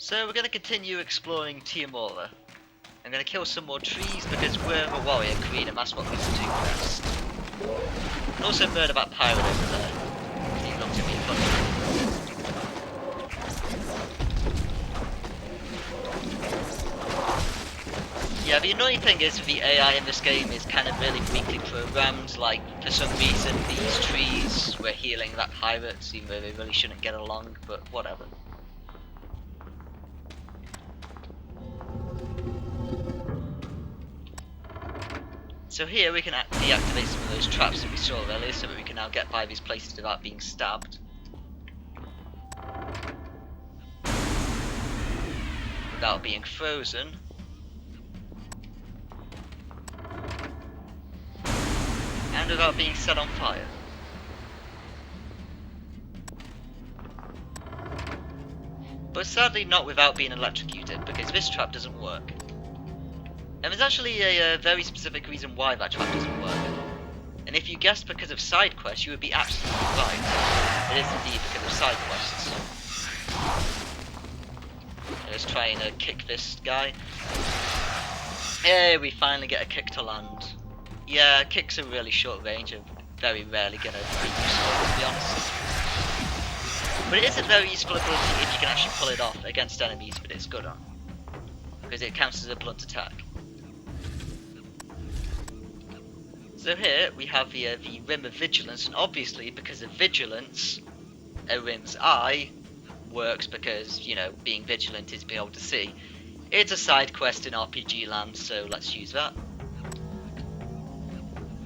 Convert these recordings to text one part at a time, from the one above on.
So we're going to continue exploring Tiamora. I'm going to kill some more trees because we're a warrior queen and that's what we need to do best. And also murder that pirate over there, because he looked at me funny. Yeah, the annoying thing is the AI in this game is kind of really weakly programmed. Like, for some reason these trees were healing that pirate, even though they really shouldn't get along, but whatever. So here we can deactivate some of those traps that we saw earlier, so that we can now get by these places without being stabbed. Without being frozen. And without being set on fire. But sadly not without being electrocuted, because this trap doesn't work. And there's actually a very specific reason why that trap doesn't work. And if you guessed because of side quests, you would be absolutely right. It is indeed because of side quests. Let's try and kick this guy. Hey, we finally get a kick to land. Yeah, kicks are really short range and very rarely gonna be useful, to be honest. But it is a very useful ability if you can actually pull it off against enemies that it's good on. Because it counts as a blunt attack. So here we have the Rim of Vigilance, and obviously because of Vigilance, a Rim's Eye works because, you know, being vigilant is being able to see. It's a side quest in RPG land, so let's use that.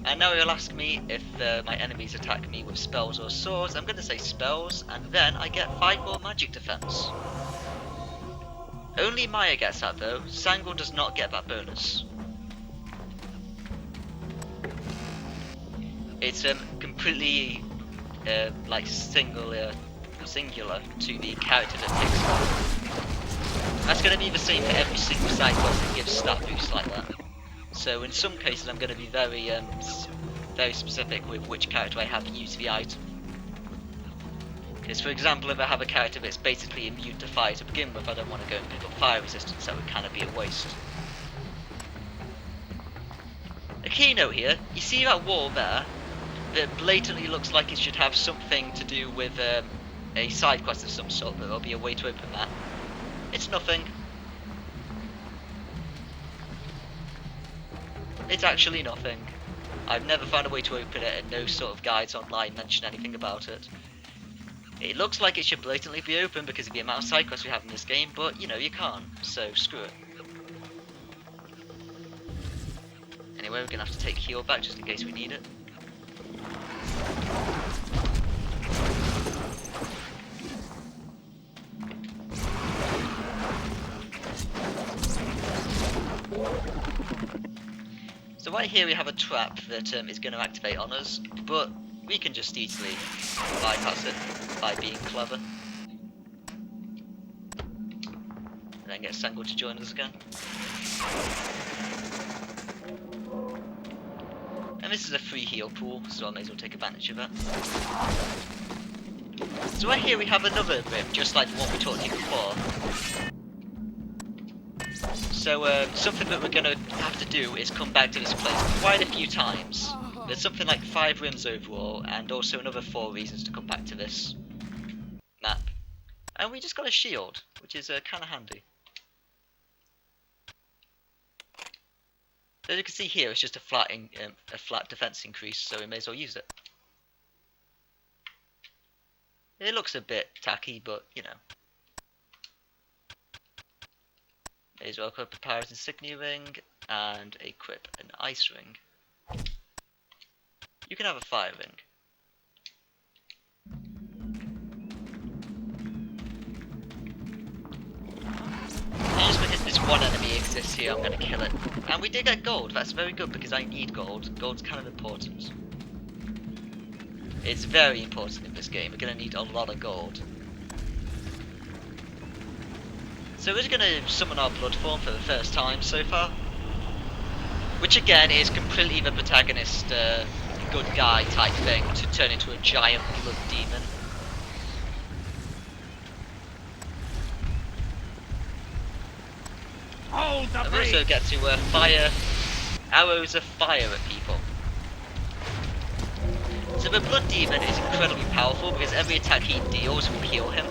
And now it'll ask me if my enemies attack me with spells or swords. I'm going to say spells, and then I get 5 more magic defense. Only Maya gets that though, Sangor does not get that bonus. It's completely like singular to the character that picks up. That's going to be the same for every single side quest that gives stat boosts like that. So in some cases I'm going to be very specific with which character I have use the item. Because for example, if I have a character that's basically immune to fire to begin with, I don't want to go and pick up fire resistance, that would kind of be a waste. A keynote here, you see that wall there? That blatantly looks like it should have something to do with a side quest of some sort, but there'll be a way to open that. It's nothing. It's actually nothing. I've never found a way to open it, and no sort of guides online mention anything about it. It looks like it should blatantly be open because of the amount of side quests we have in this game, but you know, you can't, so screw it. Anyway, we're gonna have to take heal back just in case we need it. So right here we have a trap that is going to activate on us, but we can just easily bypass it by being clever. And then get Sangor to join us again. And this is a free heal pool, so I may as well take advantage of it. So right here we have another rim, just like the one we talked to before. So something that we're going to have to do is come back to this place quite a few times. There's something like 5 rims overall, and also another 4 reasons to come back to this map. And we just got a shield, which is kind of handy. As you can see here, it's just a flat defense increase, so we may as well use it. It looks a bit tacky, but you know. May as well equip a Pirate's Insignia ring and equip an ice ring. You can have a fire ring. And just because this one enemy exists here, I'm going to kill it. And we did get gold. That's very good because I need gold. Gold's kind of important. It's very important in this game. We're going to need a lot of gold. So we're going to summon our blood form for the first time so far. Which again is completely the protagonist good guy type thing to turn into a giant blood demon. Hold the And we also get to fire arrows of fire at people. So the Blood Demon is incredibly powerful because every attack he deals will heal him.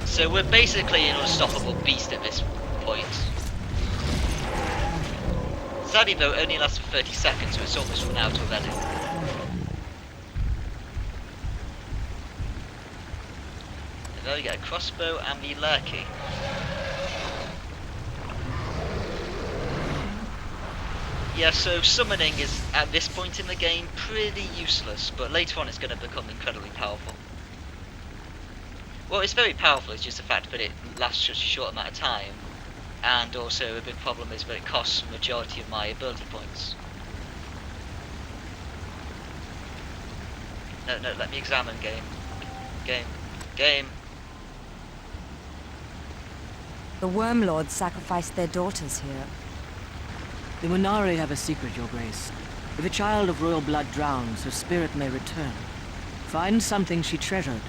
So we're basically an unstoppable beast at this point. Sadly though, it only lasts for 30 seconds, so it's almost run out already. And then we get a crossbow and the lurky. Yeah, so summoning is, at this point in the game, pretty useless, but later on it's going to become incredibly powerful. Well, it's very powerful, it's just the fact that it lasts such a short amount of time, and also a big problem is that it costs the majority of my ability points. No, let me examine, game. The Worm Lords sacrificed their daughters here. The Munari have a secret, Your Grace. If a child of royal blood drowns, her spirit may return. Find something she treasured,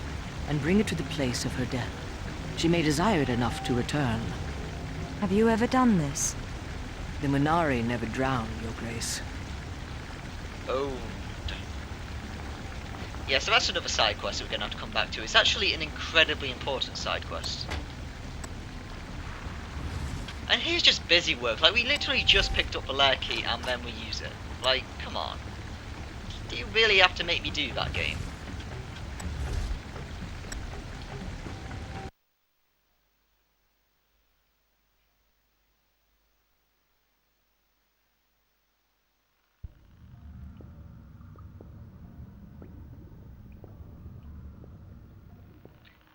and bring it to the place of her death. She may desire it enough to return. Have you ever done this? The Munari never drown, Your Grace. Oh. Yeah, so that's another side quest that we're going to have to come back to. It's actually an incredibly important side quest. And here's just busy work. Like, we literally just picked up the lair key and then we use it. Like, come on. Do you really have to make me do that, game?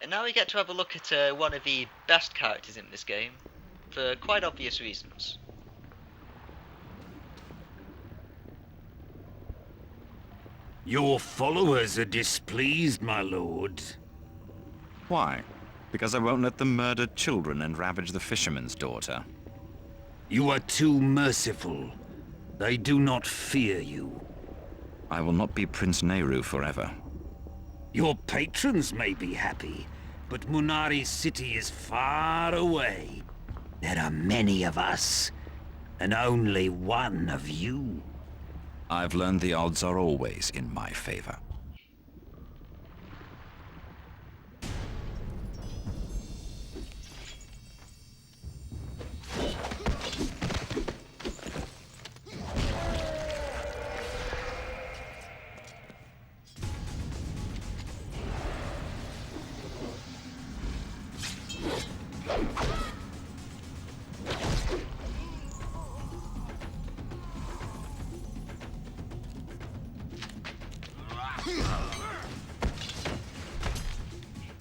And now we get to have a look at one of the best characters in this game, for quite obvious reasons. Your followers are displeased, my lord. Why? Because I won't let them murder children and ravage the fisherman's daughter. You are too merciful. They do not fear you. I will not be Prince Nehru forever. Your patrons may be happy, but Munari City is far away. There are many of us, and only one of you. I've learned the odds are always in my favor.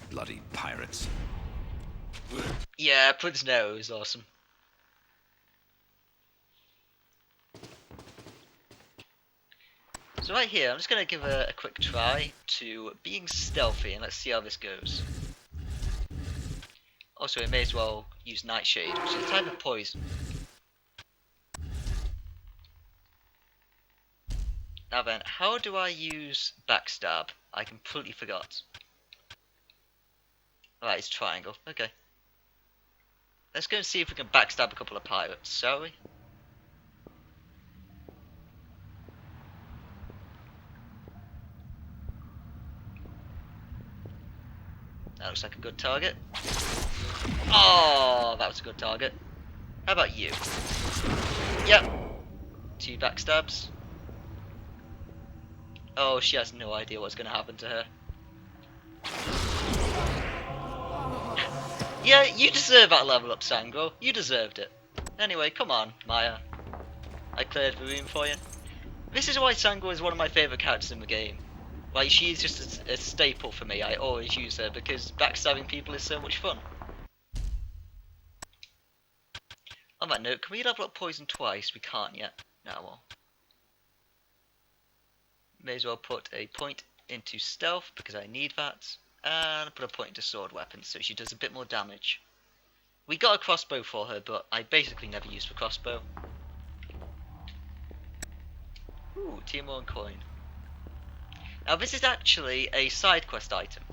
Bloody pirates. Yeah, Prince Nero is awesome. So right here, I'm just going to give a quick try to being stealthy, and let's see how this goes. Also, I may as well use Nightshade, which is a type of poison. Now then, how do I use Backstab? I completely forgot. Alright, it's triangle. Okay. Let's go and see if we can backstab a couple of pirates, shall we? That looks like a good target. Oh, that was a good target. How about you? Yep. 2 backstabs. Oh, she has no idea what's going to happen to her. Yeah, you deserve that level up, Sangro. You deserved it. Anyway, come on, Maya. I cleared the room for you. This is why Sangro is one of my favourite characters in the game. Like, she is just a staple for me. I always use her because backstabbing people is so much fun. On that note, can we level up poison twice? We can't yet. No, well. May as well put a point into stealth because I need that. And put a point into sword weapons so she does a bit more damage. We got a crossbow for her, but I basically never used the crossbow. Ooh, Timor and coin. Now this is actually a side quest item.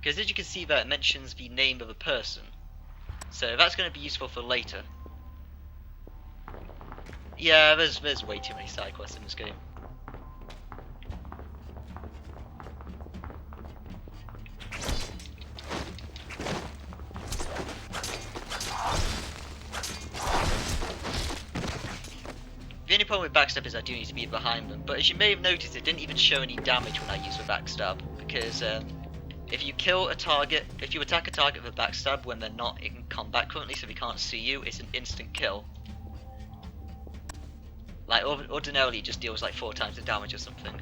Because as you can see there, it mentions the name of a person. So that's going to be useful for later. Yeah, there's way too many side quests in this game. The only problem with backstab is I do need to be behind them, but as you may have noticed, it didn't even show any damage when I used the backstab, because if you kill a target, if you attack a target with a backstab when they're not in combat currently, so they can't see you, it's an instant kill. Like, ordinarily it just deals like 4 times the damage or something.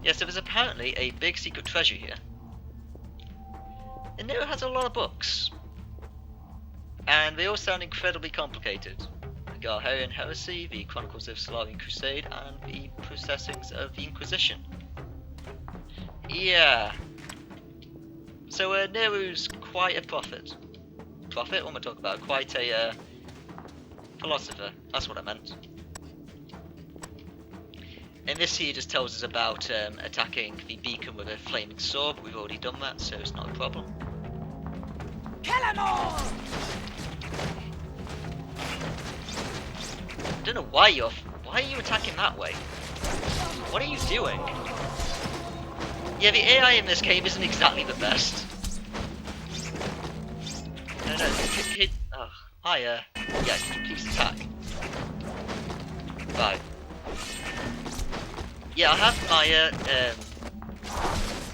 Yeah, so there's apparently a big secret treasure here. And it has a lot of books. And they all sound incredibly complicated. The Garharian Heresy, the Chronicles of Solarian Crusade, and the Processings of the Inquisition. Yeah. So Neru's quite a prophet. Prophet? What am I talking about? Quite a philosopher. That's what I meant. And this here just tells us about attacking the beacon with a flaming sword, but we've already done that, so it's not a problem. Kill 'em all! I don't know why are you attacking that way? What are you doing? Yeah, the AI in this game isn't exactly the best. No, oh, hi, yeah, can you please attack? Right. Yeah, I have Maya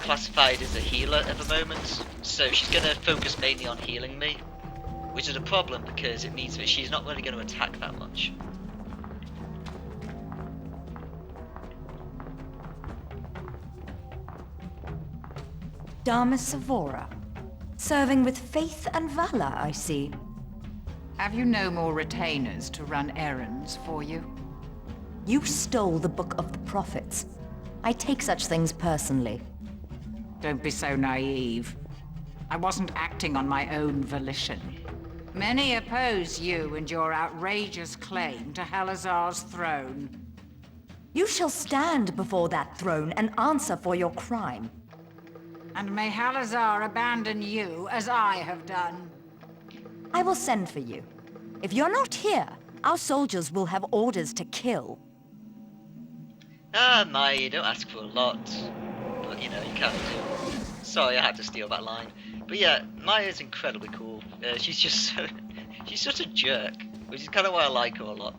classified as a healer at the moment, so she's going to focus mainly on healing me, which is a problem because it means that she's not really going to attack that much. Dama Savora. Serving with faith and valor, I see. Have you no more retainers to run errands for you? You stole the Book of the Prophets. I take such things personally. Don't be so naive. I wasn't acting on my own volition. Many oppose you and your outrageous claim to Halazar's throne. You shall stand before that throne and answer for your crime. And may Halazar abandon you as I have done. I will send for you. If you're not here, our soldiers will have orders to kill. Ah, Maya, you don't ask for a lot, but you know, you kind of do. Sorry, I had to steal that line. But yeah, Maya's incredibly cool. She's just so, she's such a jerk, which is kind of why I like her a lot.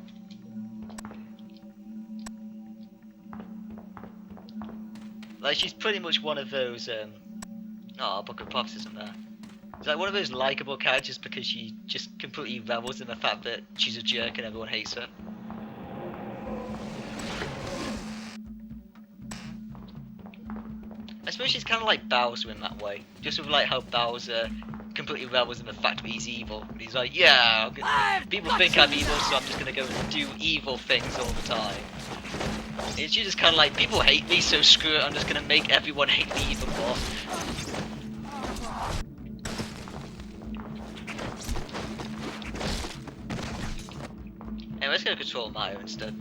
Like, she's pretty much one of those, Book of Prophecy isn't there. It's like one of those likable characters because she just completely revels in the fact that she's a jerk and everyone hates her. I suppose she's kind of like Bowser in that way. Just with like how Bowser completely revels in the fact that he's evil. And he's like, yeah, people think I'm evil, so I'm just gonna go and do evil things all the time. And she's just kind of like, people hate me, so screw it, I'm just gonna make everyone hate me even more. Anyway, let's go control Maya instead.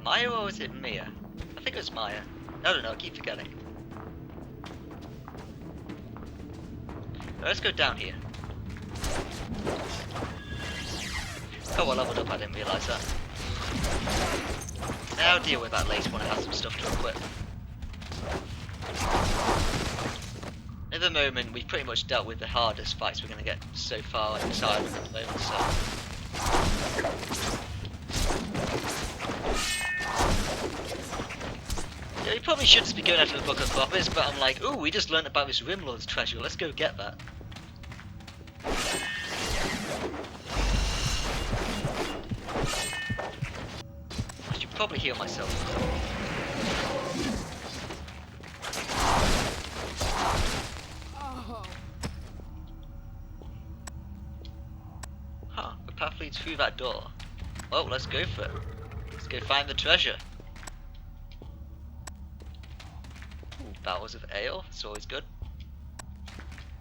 Maya or is it Mia? I think it was Maya. I don't know, I keep forgetting. Let's go down here. Oh, I leveled up, I didn't realise that. I'll deal with that later when I have some stuff to equip. At the moment, we've pretty much dealt with the hardest fights we're going to get so far in this island at the moment, so... Yeah, we probably should just be going after the Book of Prophets, but I'm like, ooh, we just learnt about this Rimlord's treasure, let's go get that. I should probably heal myself. Huh, the path leads through that door. Well, let's go for it. Let's go find the treasure. Barrels of ale, it's always good.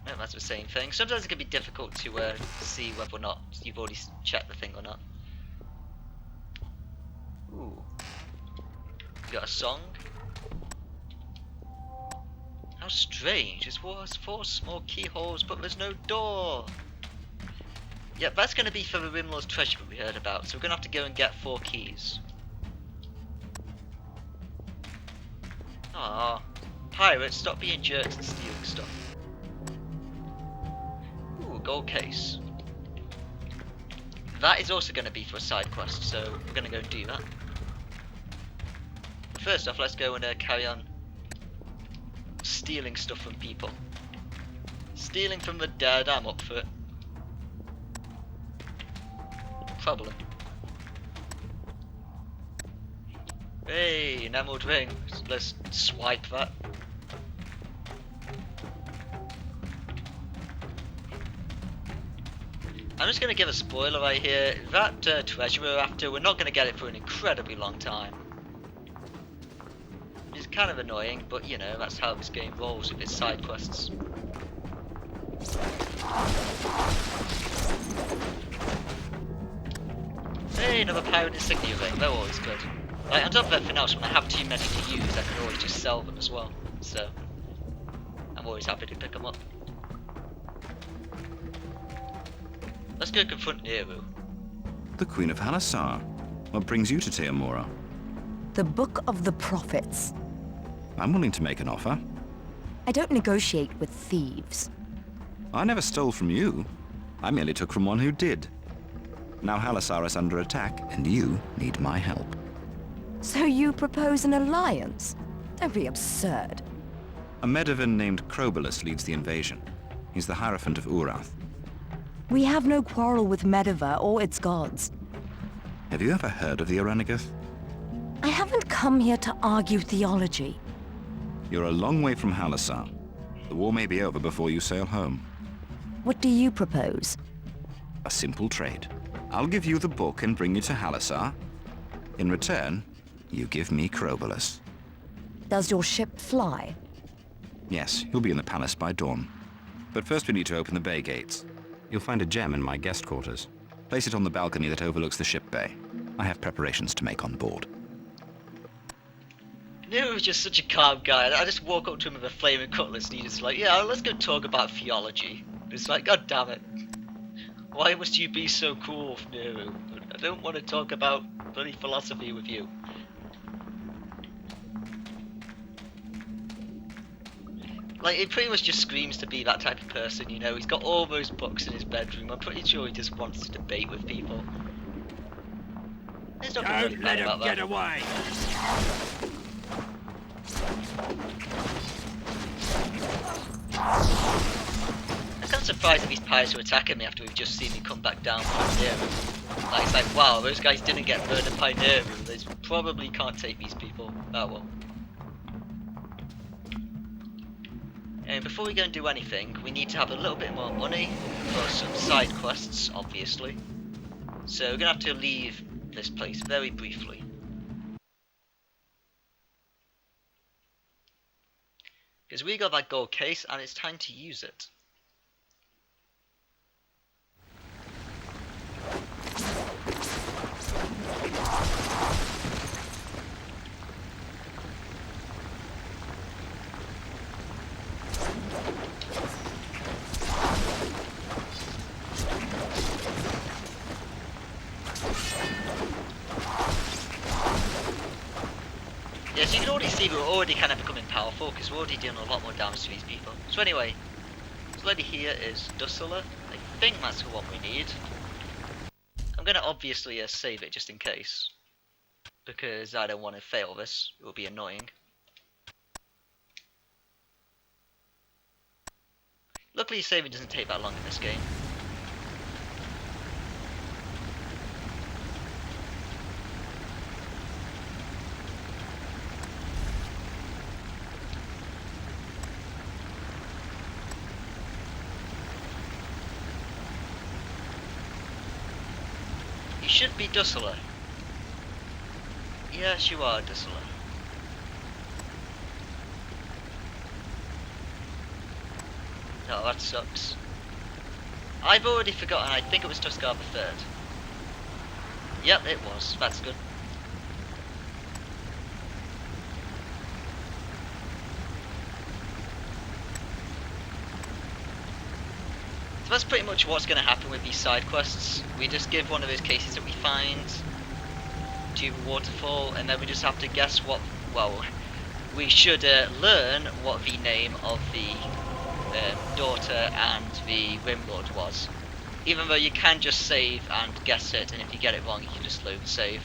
No, that's the same thing. Sometimes it can be difficult to see whether or not you've already checked the thing or not. Ooh. You got a song? How strange. This wall has 4 small keyholes, but there's no door. Yep, that's going to be for the Rimlord's treasure that we heard about, so we're going to have to go and get 4 keys. Ah, pirates, stop being jerks and stealing stuff. Ooh, gold case. That is also going to be for a side quest, so we're going to go do that. But first off, let's go and carry on stealing stuff from people. Stealing from the dead, I'm up for it. Problem. Hey, an emerald ring. Let's swipe that. I'm just going to give a spoiler right here. That treasure we're after, we're not going to get it for an incredibly long time. It's kind of annoying, but you know, that's how this game rolls with its side quests. Hey, another pirate insignia ring. They're always good. Like, on top of everything else, when I have too many to use, I can always just sell them as well. So, I'm always happy to pick them up. Let's go confront Nehru. The Queen of Halasar. What brings you to Teomora? The Book of the Prophets. I'm willing to make an offer. I don't negotiate with thieves. I never stole from you. I merely took from one who did. Now Halasar is under attack, and you need my help. So you propose an alliance? Don't be absurd. A Medivan named Crobolus leads the invasion. He's the Hierophant of Urath. We have no quarrel with Mediva or its gods. Have you ever heard of the Orenagath? I haven't come here to argue theology. You're a long way from Halasar. The war may be over before you sail home. What do you propose? A simple trade. I'll give you the book and bring you to Halasar. In return, you give me Crobolus. Does your ship fly? Yes, he'll be in the palace by dawn. But first we need to open the bay gates. You'll find a gem in my guest quarters. Place it on the balcony that overlooks the ship bay. I have preparations to make on board. Nehru was just such a calm guy. I just walk up to him with a flaming cutlass and he's just like, yeah, let's go talk about theology. It's like, god damn it. Why must you be so cool, Nehru? I don't want to talk about bloody philosophy with you. Like, it pretty much just screams to be that type of person, you know? He's got all those books in his bedroom. I'm pretty sure he just wants to debate with people. There's nothing really Don't bad let about him that. get away. I'm kind of surprised that these pirates are attacking me after we've just seen me come back down from Nehru. Like, it's like, wow, those guys didn't get murdered by Nehru. They probably can't take these people. Oh well. And before we go and do anything, we need to have a little bit more money for some side quests, obviously. So we're gonna have to leave this place very briefly. Because we got that gold case and it's time to use it. Yeah, so you can already see we're already kind of becoming powerful because we're already doing a lot more damage to these people. So anyway, this lady here is Dussela. I think that's what we need. I'm going to obviously save it just in case. Because I don't want to fail this. It will be annoying. Luckily saving doesn't take that long in this game. You should be Dussela. Yes, you are Dussela. Oh, that sucks. I've already forgotten, I think it was Tuscar the Third. Yep, it was. That's good. So that's pretty much what's going to happen with these side quests. We just give one of those cases that we find to the waterfall, and then we just have to guess what, well, we should learn what the name of the daughter and the Rimlord was. Even though you can just save and guess it, and if you get it wrong you can just load the save.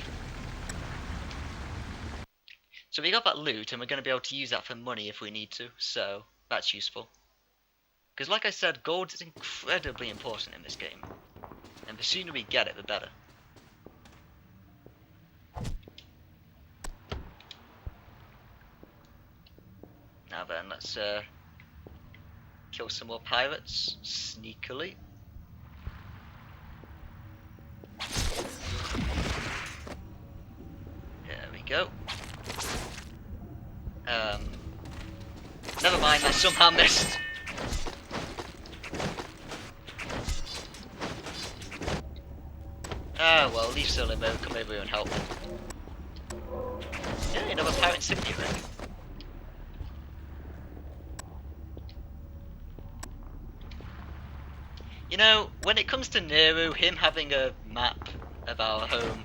So we got that loot, and we're going to be able to use that for money if we need to, so that's useful. Because like I said, gold is incredibly important in this game, and the sooner we get it, the better. Now then, let's kill some more pirates, sneakily. There we go. Never mind, I somehow missed. Ah, well, leave Solimo, come over here and help. Yeah, another pirate insignia ring. You know, when it comes to Nero, him having a map of our home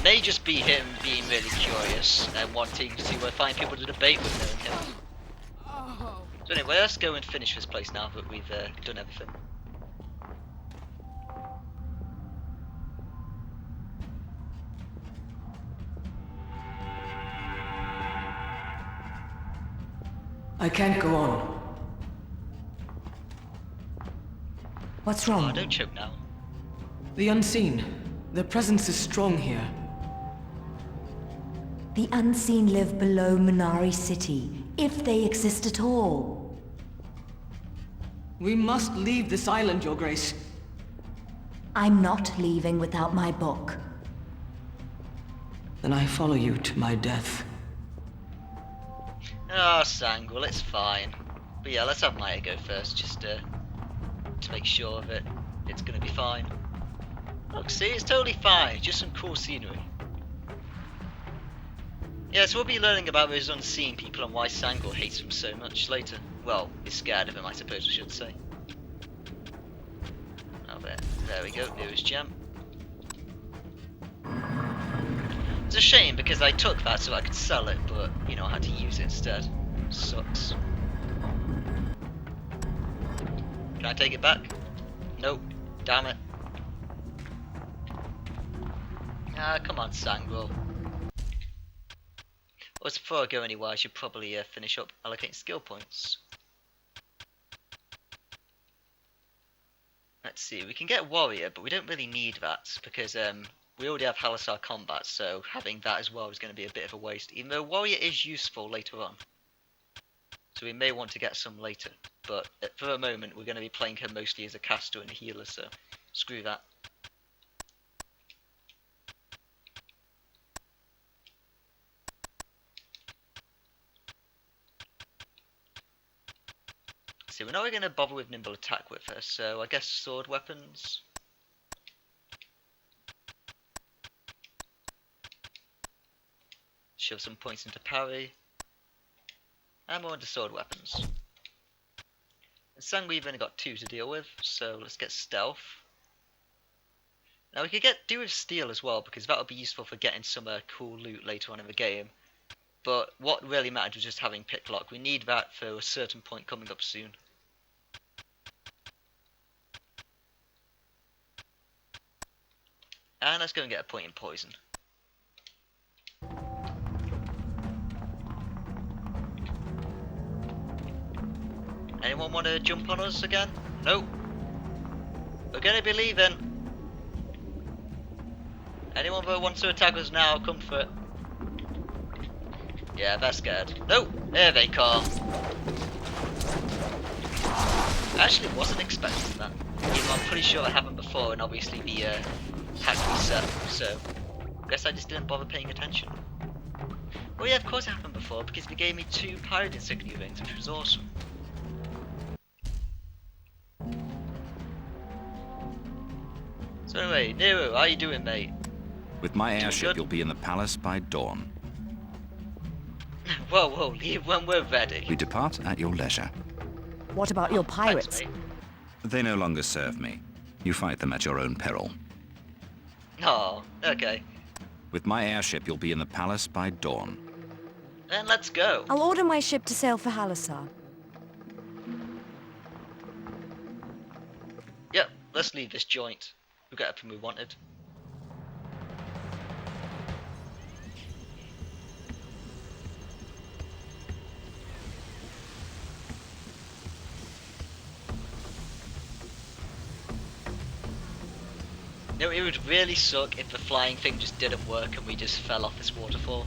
may just be him being really curious and wanting to find people to debate with knowing him. So anyway, let's go and finish this place now that we've done everything. I can't go on. What's Oh, wrong? don't choke now. The unseen. Their presence is strong here. The unseen live below Munari City, if they exist at all. We must leave this island, Your Grace. I'm not leaving without my book. Then I follow you to my death. Ah, Sangwell, it's fine. But yeah, let's have Maya go first, just to make sure that it's gonna be fine. Look, see, it's totally fine, just some cool scenery. Yeah, so we'll be learning about those unseen people and why Sangwell hates them so much later. Well, is scared of them, I suppose I should say. Oh, there we go, there is Gem. It's a shame because I took that so I could sell it, but, you know, I had to use it instead. Sucks. Can I take it back? Nope. Damn it. Ah, come on, Sangwell. Well, before I go anywhere, I should probably finish up allocating skill points. Let's see, we can get Warrior, but we don't really need that, because we already have Halasar Combat, so having that as well is going to be a bit of a waste, even though Warrior is useful later on. So we may want to get some later, but for the moment we're going to be playing her mostly as a caster and a healer, so screw that. So we're not going to bother with nimble attack with her, so I guess sword weapons. Shove some points into parry. And more into sword weapons. And Sang we've only got 2 to deal with, so let's get stealth. Now we could do with steel as well, because that would be useful for getting some cool loot later on in the game. But what really mattered was just having picklock. We need that for a certain point coming up soon. And let's go and get a point in poison. Anyone want to jump on us again? Nope. We're going to be leaving. Anyone that wants to attack us now, come for it. Yeah, they're scared. Nope, there they come. I actually wasn't expecting that. Even though I'm pretty sure it happened before, and obviously the pack reset, so I guess I just didn't bother paying attention. Well, yeah, of course it happened before, because they gave me 2 pirate insignia rings, which was awesome. So anyway, Nero, how you doing, mate? With my Doing airship, good? you'll be in the palace by dawn. Whoa, leave when we're ready. We depart at your leisure. What about your Thanks, pirates? mate. They no longer serve me. You fight them at your own peril. Oh, okay. With my airship, you'll be in the palace by dawn. Then let's go. I'll order my ship to sail for Halasar. Yep, let's leave this joint. We got everything we wanted. You know, it would really suck if the flying thing just didn't work and we just fell off this waterfall.